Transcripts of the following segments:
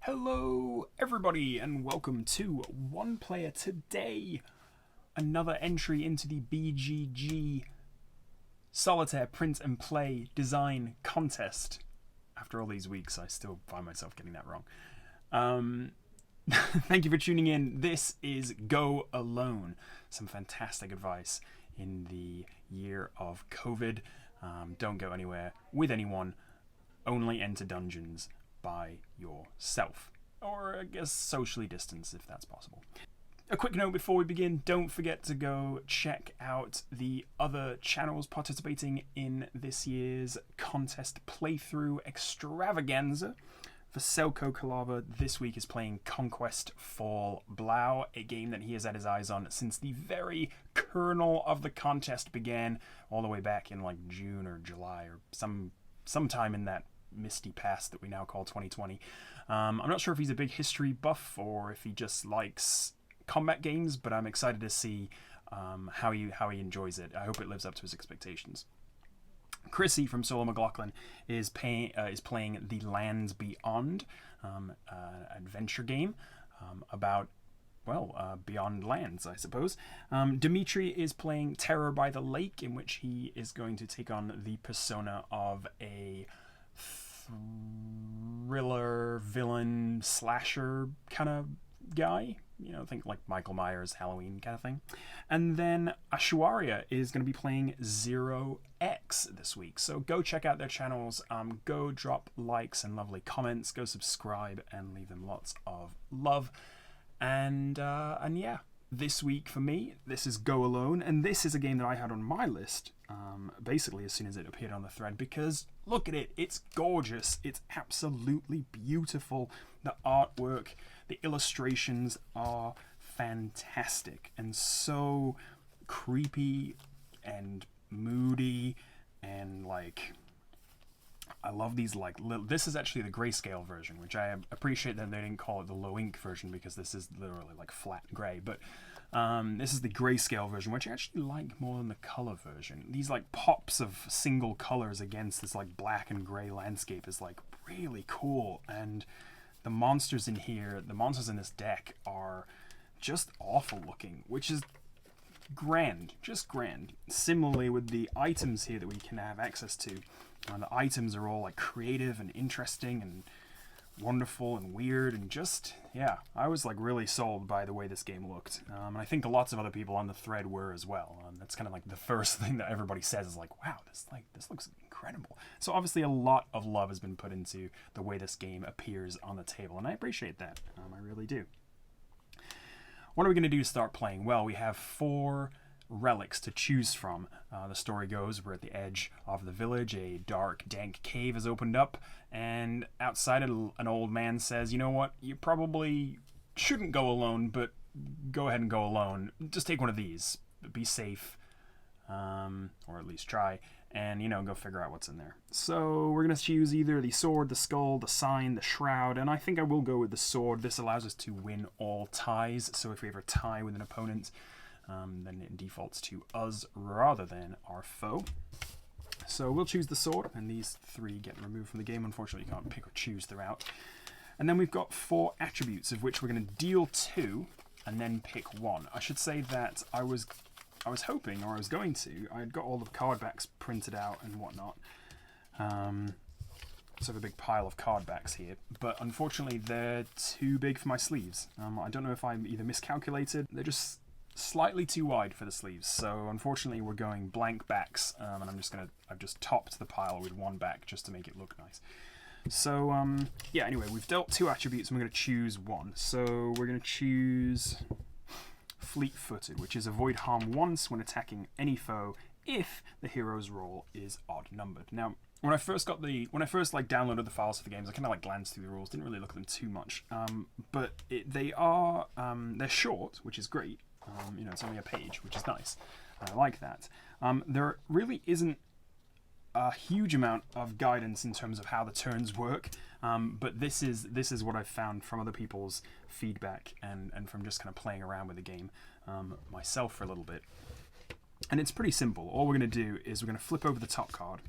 Hello everybody and welcome to One Player Today. Another entry into the BGG Solitaire Print and Play Design Contest. After all these weeks, I still find myself getting that wrong. Thank you for tuning in. This is Go Alone. Some fantastic advice in the year of COVID. Don't go anywhere with anyone. Only enter dungeons by yourself, or I guess socially distanced if that's possible. A quick note before we begin, don't forget to go check out the other channels participating in this year's contest playthrough extravaganza. Veselko Kalava this week is playing Conquest for Blau, a game that he has had his eyes on since the very kernel of the contest began, all the way back in like June or July or sometime in that misty past that we now call 2020. I'm not sure if he's a big history buff or if he just likes combat games, but I'm excited to see how he enjoys it. I hope it lives up to his expectations. Chrissie from McLaughlin is playing The Lands Beyond, adventure game about beyond lands, I suppose. Dmitry is playing Terror by the Lake, in which he is going to take on the persona of a thriller, villain, slasher kind of guy. You know, think like Michael Myers, Halloween kind of thing. And then Aishwarya is going to be playing 0x this week. So go check out their channels. Go drop likes and lovely comments. Go subscribe and leave them lots of love. And yeah, this week for me, this is Go Alone, and this is a game that I had on my list basically as soon as it appeared on the thread, because look at it, it's gorgeous, it's absolutely beautiful, the artwork, the illustrations are fantastic, and so creepy and moody, and like, I love these like this is actually the grayscale version, which I appreciate that they didn't call it the low ink version, because this is literally like flat gray, but this is the grayscale version, which I actually like more than the color version. These like pops of single colors against this like black and gray landscape is like really cool, and the monsters in here, the monsters in this deck are just awful looking, which is grand, just grand. Similarly with the items here that we can have access to, the items are all like creative and interesting and wonderful and weird, and just, yeah, I was like really sold by the way this game looked. And I think lots of other people on the thread were as well. That's kind of like the first thing that everybody says is like, wow, this looks incredible. So obviously a lot of love has been put into the way this game appears on the table, and I appreciate that. I really do. What are we going to do to start playing? Well, we have 4 relics to choose from. The story goes, we're at the edge of the village, a dark, dank cave has opened up, and outside an old man says, you know what, you probably shouldn't go alone, but go ahead and go alone. Just take one of these. Be safe, or at least try, and, you know, go figure out what's in there. So we're going to choose either the sword, the skull, the sign, the shroud, and I think I will go with the sword. This allows us to win all ties, so if we ever tie with an opponent, then it defaults to us rather than our foe. So we'll choose the sword, and these 3 get removed from the game. Unfortunately, you can't pick or choose throughout. And then we've got 4 attributes, of which we're going to deal 2 and then pick 1. I should say that I was hoping, or I was going to, I had got all the card backs printed out and whatnot. So I have a big pile of card backs here, but unfortunately they're too big for my sleeves. I don't know if I either miscalculated, they're just slightly too wide for the sleeves, so unfortunately we're going blank backs, and I've just topped the pile with 1 back just to make it look nice. So yeah, anyway, we've dealt 2 attributes and we're going to choose 1. So we're going to choose Fleet-footed, which is avoid harm once when attacking any foe if the hero's roll is odd numbered. Now, when I first downloaded the files for the games, I kind of like glanced through the rules, didn't really look at them too much, but they're short, which is great. You know, it's only a page, which is nice. I like that. There really isn't a huge amount of guidance in terms of how the turns work, but this is what I've found from other people's feedback and from just kind of playing around with the game myself for a little bit. And it's pretty simple. All we're going to do is we're going to flip over the top card.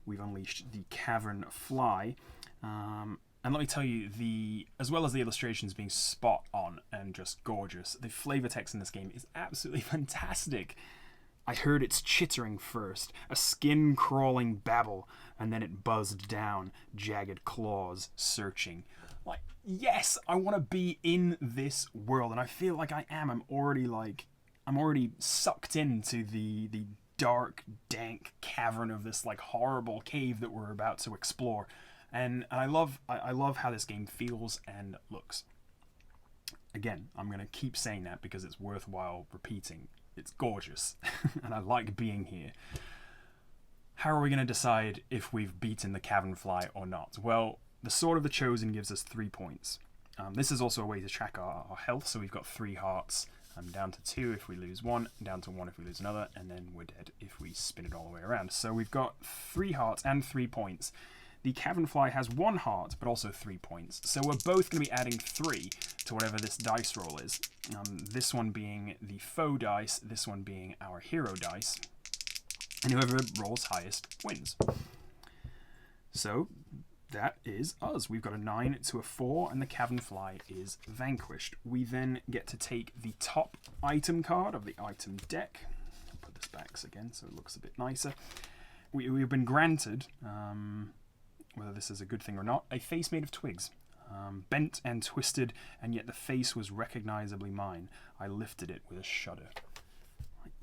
We've unleashed the Cavern Fly, and And let me tell you, as well as the illustrations being spot on and just gorgeous, the flavor text in this game is absolutely fantastic. I heard its chittering first, a skin-crawling babble, and then it buzzed down, jagged claws searching. Like, yes, I want to be in this world, and I feel like I am. I'm already sucked into the dark, dank cavern of this like horrible cave that we're about to explore. And I love how this game feels and looks. Again, I'm going to keep saying that because it's worthwhile repeating. It's gorgeous, and I like being here. How are we going to decide if we've beaten the cavern fly or not? Well, the Sword of the Chosen gives us 3 points. This is also a way to track our health, so we've got 3 hearts. Down to 2 if we lose 1, down to 1 if we lose another, and then we're dead if we spin it all the way around. So we've got 3 hearts and 3 points. The cavern fly has 1 heart, but also 3 points. So we're both going to be adding 3 to whatever this dice roll is. This one being the foe dice, this one being our hero dice. And whoever rolls highest wins. So that is us. We've got a 9 to a 4, and the cavern fly is vanquished. We then get to take the top item card of the item deck. I'll put this back again so it looks a bit nicer. We've been granted, whether this is a good thing or not, a face made of twigs. Bent and twisted, and yet the face was recognizably mine. I lifted it with a shudder.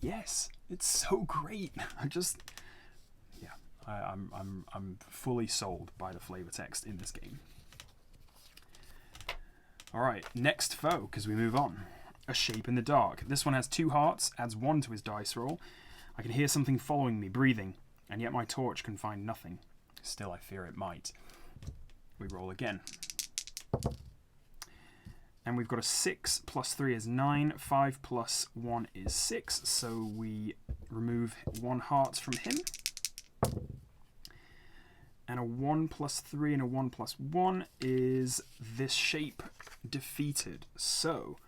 Yes, it's so great. I'm fully sold by the flavor text in this game. Alright, next foe, because we move on. A Shape in the Dark. This one has 2 hearts, adds 1 to his dice roll. I can hear something following me, breathing, and yet my torch can find nothing. Still, I fear it might. We roll again. And we've got a 6 plus 3 is 9, 5 plus 1 is 6, so we remove 1 heart from him. And a 1 plus 3 and a 1 plus 1 is this shape defeated. So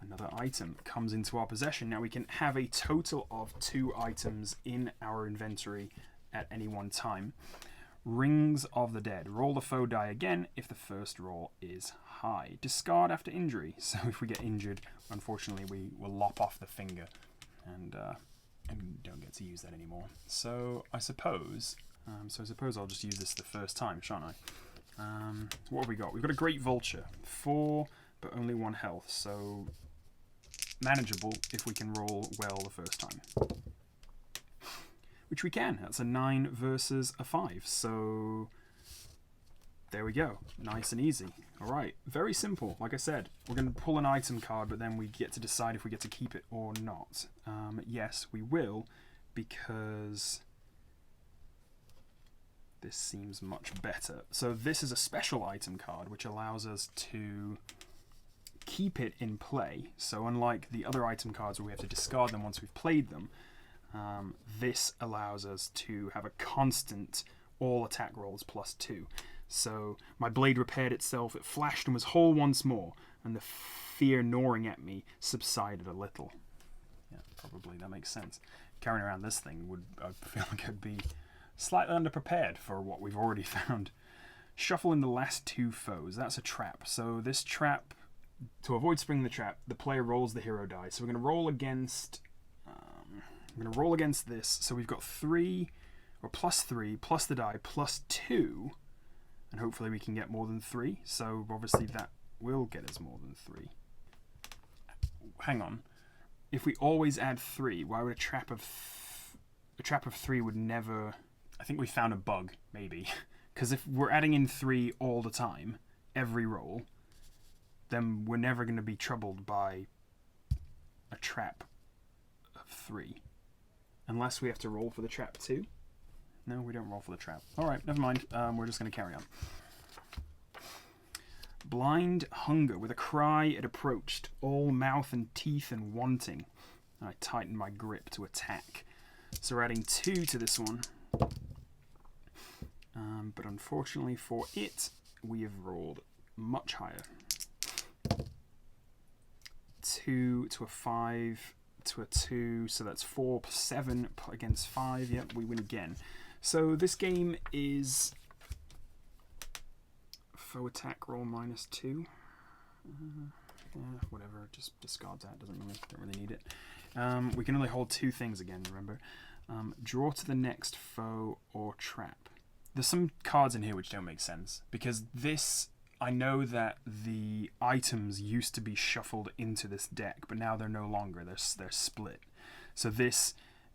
another item comes into our possession. Now we can have a total of 2 items in our inventory at any one time. Rings of the Dead. Roll the foe die again if the first roll is high. Discard after injury. So if we get injured, unfortunately we will lop off the finger and don't get to use that anymore. So I suppose I'll just use this the first time, shan't I? What have we got? We've got a Great Vulture. 4, but only 1 health. So manageable if we can roll well the first time. Which we can. That's a 9 versus a 5. So there we go. Nice and easy. Alright, very simple. Like I said, we're going to pull an item card, but then we get to decide if we get to keep it or not. Yes, we will, because this seems much better. So this is a special item card, which allows us to keep it in play. So unlike the other item cards where we have to discard them once we've played them, this allows us to have a constant all attack rolls plus 2. So my blade repaired itself, it flashed and was whole once more, and the fear gnawing at me subsided a little. Yeah, probably, that makes sense. Carrying around this thing I feel like I'd be slightly underprepared for what we've already found. Shuffle in the last 2 foes. That's a trap. So this trap, to avoid springing the trap, the player rolls the hero die. So we're going to roll against this. So we've got 3, or plus 3, plus the die, plus 2. And hopefully we can get more than 3. So obviously that will get us more than 3. Hang on. If we always add 3, why would a trap of 3 would never... I think we found a bug, maybe. Because if we're adding in 3 all the time, every roll, then we're never going to be troubled by a trap of 3. Unless we have to roll for the trap too. No, we don't roll for the trap. Alright, never mind. We're just going to carry on. Blind Hunger. With a cry, it approached, all mouth and teeth and wanting. I tightened my grip to attack. So we're adding 2 to this one. But unfortunately for it, we have rolled much higher. 2 to a 5 to a 2, so that's 4 plus 7 against 5. Yep, we win again. So this game is Foe attack roll -2. Yeah, whatever, just discards that, don't really need it. We can only hold 2 things again, remember. Draw to the next foe or trap. There's some cards in here which don't make sense, because this, I know that the items used to be shuffled into this deck, but now they're no longer, they're split. So this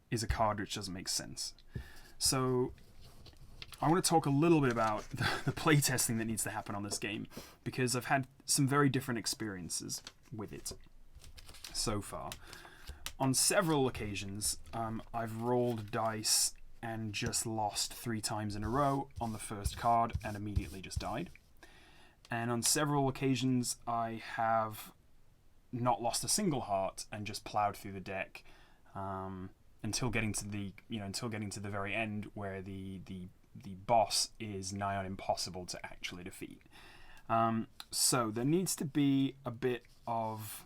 is a card which doesn't make sense. So I want to talk a little bit about the playtesting that needs to happen on this game, because I've had some very different experiences with it so far. On several occasions, I've rolled dice and just lost 3 times in a row on the first card and immediately just died. And on several occasions, I have not lost a single heart and just plowed through the deck until getting to the very end, where the boss is nigh on impossible to actually defeat. So there needs to be a bit of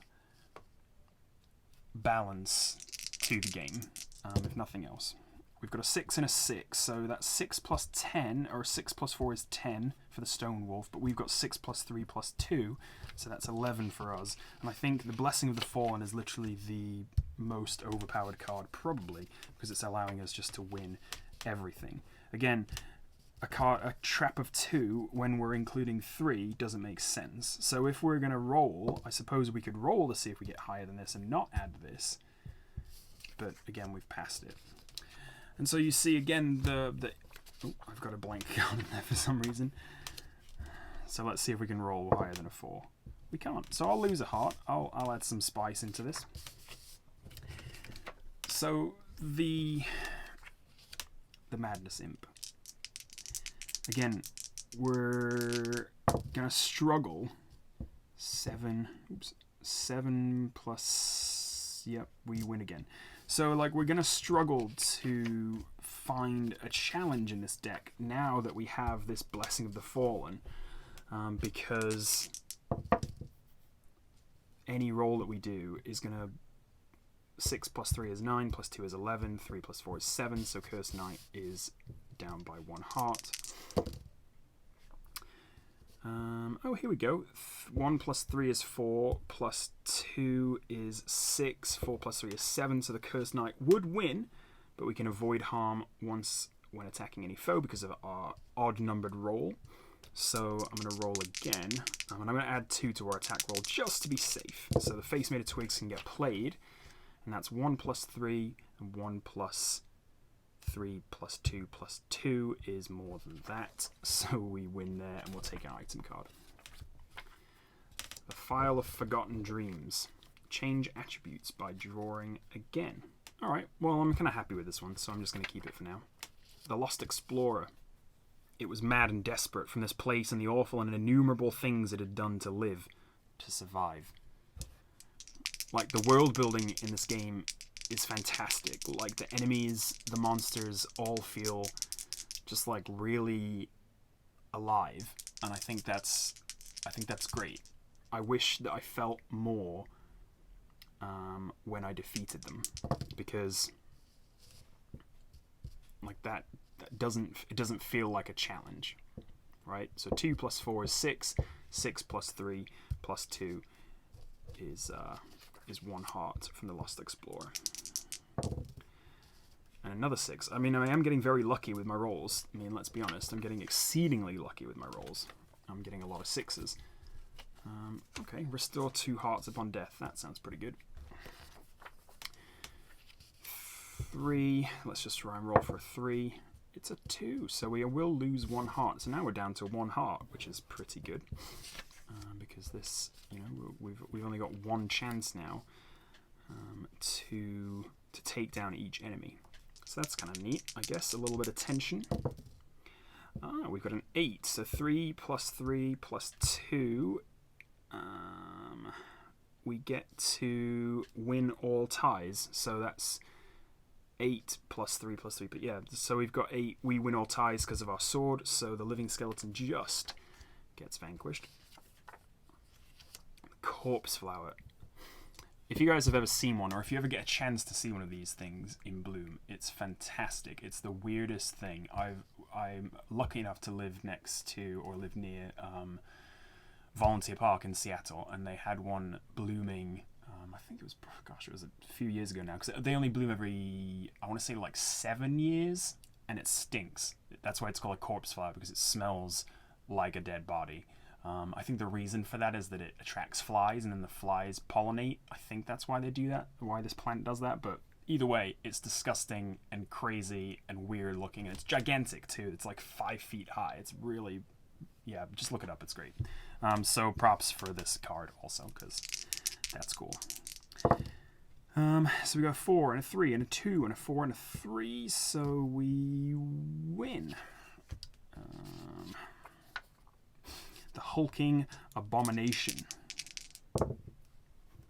balance to the game, if nothing else. We've got a 6 and a 6, so that's 6 plus 10, or 6 plus 4 is 10 for the Stone Wolf, but we've got 6 plus 3 plus 2, so that's 11 for us. And I think the Blessing of the Fallen is literally the most overpowered card, probably, because it's allowing us just to win everything. Again, a trap of 2 when we're including 3 doesn't make sense. So if we're going to roll, I suppose we could roll to see if we get higher than this and not add this. But again, we've passed it. And so you see again oh, I've got a blank card in there for some reason. So let's see if we can roll higher than a 4. We can't. So I'll lose a heart. I'll add some spice into this. So the Madness Imp. Again, we're gonna struggle. 7 plus, yep, we win again. So like, we're gonna struggle to find a challenge in this deck now that we have this Blessing of the Fallen, because any roll that we do is gonna 6 plus 3 is 9, plus 2 is 11, 3 plus 4 is 7, so Cursed Knight is down by 1 heart. Oh, here we go. 1 plus 3 is 4, plus 2 is 6, 4 plus 3 is 7, so the Cursed Knight would win, but we can avoid harm once when attacking any foe because of our odd-numbered roll. So I'm going to roll again, and I'm going to add 2 to our attack roll just to be safe. So the Face Made of Twigs can get played, and that's 1 plus 3, and 1 plus 3 plus 2 plus 2 is more than that, so we win there, and we'll take an item card. The File of Forgotten Dreams. Change attributes by drawing again. Alright, well, I'm kind of happy with this one, so I'm just going to keep it for now. The Lost Explorer. It was mad and desperate from this place and the awful and innumerable things it had done to live, to survive. Like, the world building in this game is fantastic. Like, the enemies, the monsters all feel just like really alive, and I think that's great. I wish that I felt more when I defeated them, because like that doesn't feel like a challenge, right? So 2 plus 4 is 6, 6 plus 3 plus 2 is 1 heart from the Lost Explorer. And another 6. I mean, I am getting very lucky with my rolls. I mean, let's be honest, I'm getting exceedingly lucky with my rolls. I'm getting a lot of 6s. Okay, restore 2 hearts upon death. That sounds pretty good. 3. Let's just try and roll for a 3. It's a 2, so we will lose 1 heart. So now we're down to 1 heart, which is pretty good. Because this, you know, we've only got 1 chance now to take down each enemy. So that's kind of neat, I guess. A little bit of tension. We've got an 8, so 3 plus 3 plus 2. We get to win all ties, so that's 8 plus 3 plus 3. But yeah, so we've got 8. We win all ties because of our sword, so the living skeleton just gets vanquished. Corpse Flower. if you guys have ever seen one, or if you ever get a chance to see one of these things in bloom, it's fantastic. It's the weirdest thing. I'm lucky enough to live next to, or live near, Volunteer Park in Seattle, and they had one blooming. I think it was, gosh, it was a few years ago now, because they only bloom every, I want to say like 7 years, and it stinks. That's why it's called a corpse flower, because it smells like a dead body. I think the reason for that is that it attracts flies, and then the flies pollinate. I think that's why they do that, why this plant does that. But either way, it's disgusting and crazy and weird looking, and it's gigantic too. It's like 5 feet high. It's really, yeah, just look it up. It's great. So props for this card also, because that's cool. So we got a 4 and a 3 and a 2 and a 4 and a 3, so we win. The Hulking Abomination.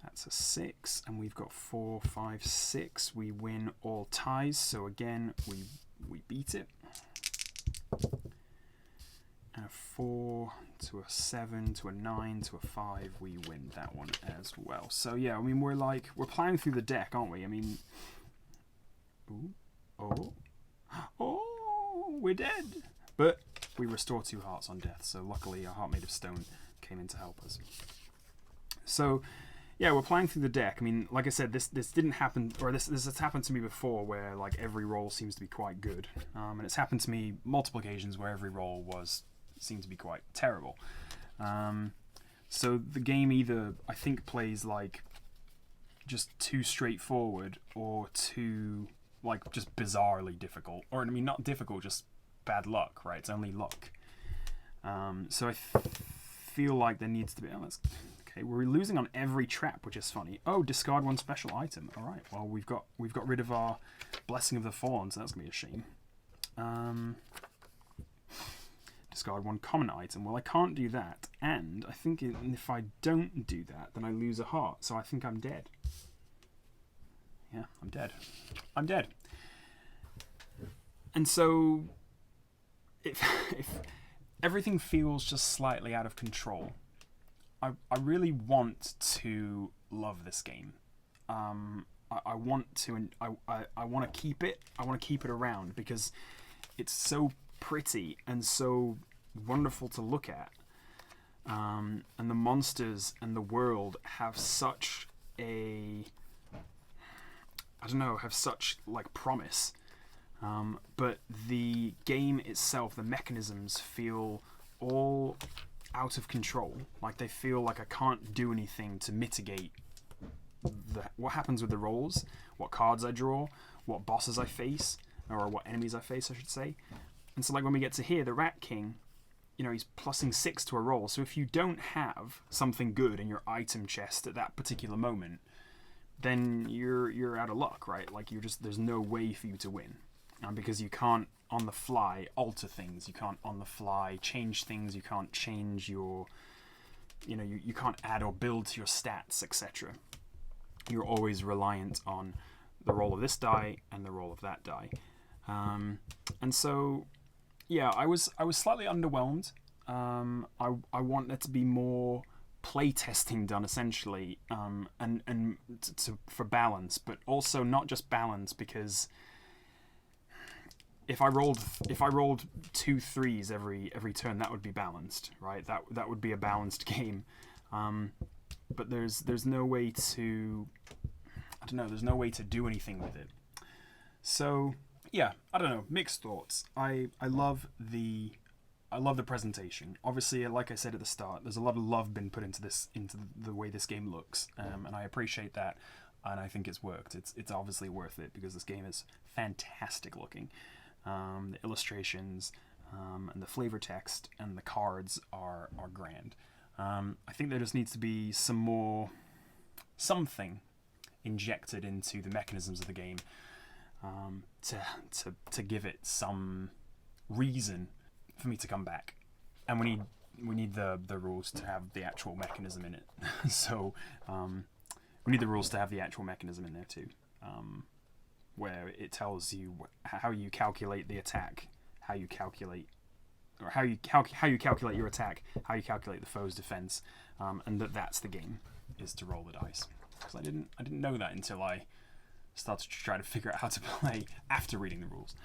That's a 6, and we've got 4, 5, 6. We win all ties, so again we beat it. And a 4 to a 7 to a 9 to a 5, we win that one as well. So yeah, I mean we're plowing through the deck, aren't we? I mean, we're dead, but we restore 2 hearts on death. So luckily, a heart made of stone came in to help us. So yeah, we're playing through the deck. I mean, like I said, this didn't happen, or this has happened to me before, where like every roll seems to be quite good, and it's happened to me multiple occasions where every roll seemed to be quite terrible. So the game either, I think, plays like just too straightforward, or too like just bizarrely difficult, or I mean not difficult, just bad luck, right? It's only luck. So I feel like there needs to be. Okay, we're losing on every trap, which is funny. Oh, discard 1 special item. All right. Well, we've got rid of our Blessing of the Fallen, so that's gonna be a shame. Discard 1 common item. Well, I can't do that, and I think if I don't do that, then I lose a heart. So I think I'm dead. Yeah, I'm dead. I'm dead. And so, if everything feels just slightly out of control, I really want to love this game. I want to, I want to keep it. I want to keep it around because it's so pretty and so wonderful to look at. And the monsters and the world have such have such like promise. But the game itself, the mechanisms feel all out of control. Like they feel like I can't do anything to mitigate what happens with the rolls, what cards I draw, what bosses I face, or what enemies I face, I should say. And so like when we get to here, the Rat King, he's plussing 6 to a roll. So if you don't have something good in your item chest at that particular moment, then you're out of luck, right? Like there's no way for you to win. Because you can't on the fly alter things, you can't on the fly change things, you can't change your, you can't add or build to your stats, etc. You're always reliant on the roll of this die and the roll of that die. And so, yeah, I was slightly underwhelmed. I want there to be more play testing done, essentially, and for balance, but also not just balance, because if I rolled 2 3s every turn, that would be balanced, right? That would be a balanced game. But there's no way to, I don't know, there's no way to do anything with it. So yeah, I don't know, mixed thoughts. I love the presentation. Obviously, like I said at the start, there's a lot of love been put into the way this game looks, and I appreciate that, and I think it's worked. It's obviously worth it because this game is fantastic looking. The illustrations and the flavor text and the cards are grand. I think there just needs to be something injected into the mechanisms of the game to give it some reason for me to come back. And we need the rules to have the actual mechanism in it. So we need the rules to have the actual mechanism in there too, where it tells you how you calculate the attack, how you calculate your attack, how you calculate the foe's defense, and that's the game, is to roll the dice. because I didn't know that until I started to try to figure out how to play after reading the rules.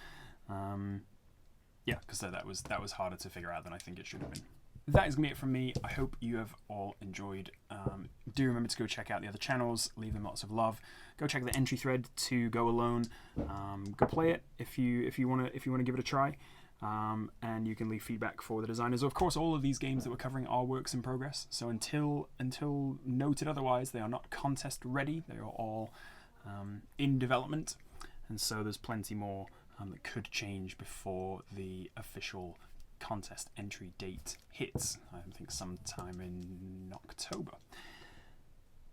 Yeah, because that was harder to figure out than I think it should have been. That is going to be it from me. I hope you have all enjoyed. Do remember to go check out the other channels. Leave them lots of love. Go check the entry thread to Go Alone. Go play it if you want to give it a try. And you can leave feedback for the designers. Of course, all of these games that we're covering are works in progress. So until noted otherwise, they are not contest ready. They are all in development, and so there's plenty more that could change before the official contest entry date hits. I think sometime in October.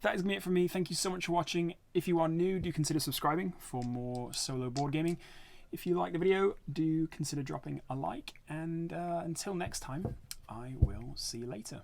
That is it from me. Thank you so much for watching. If you are new, do consider subscribing for more solo board gaming. If you like the video, do consider dropping a like. And until next time, I will see you later.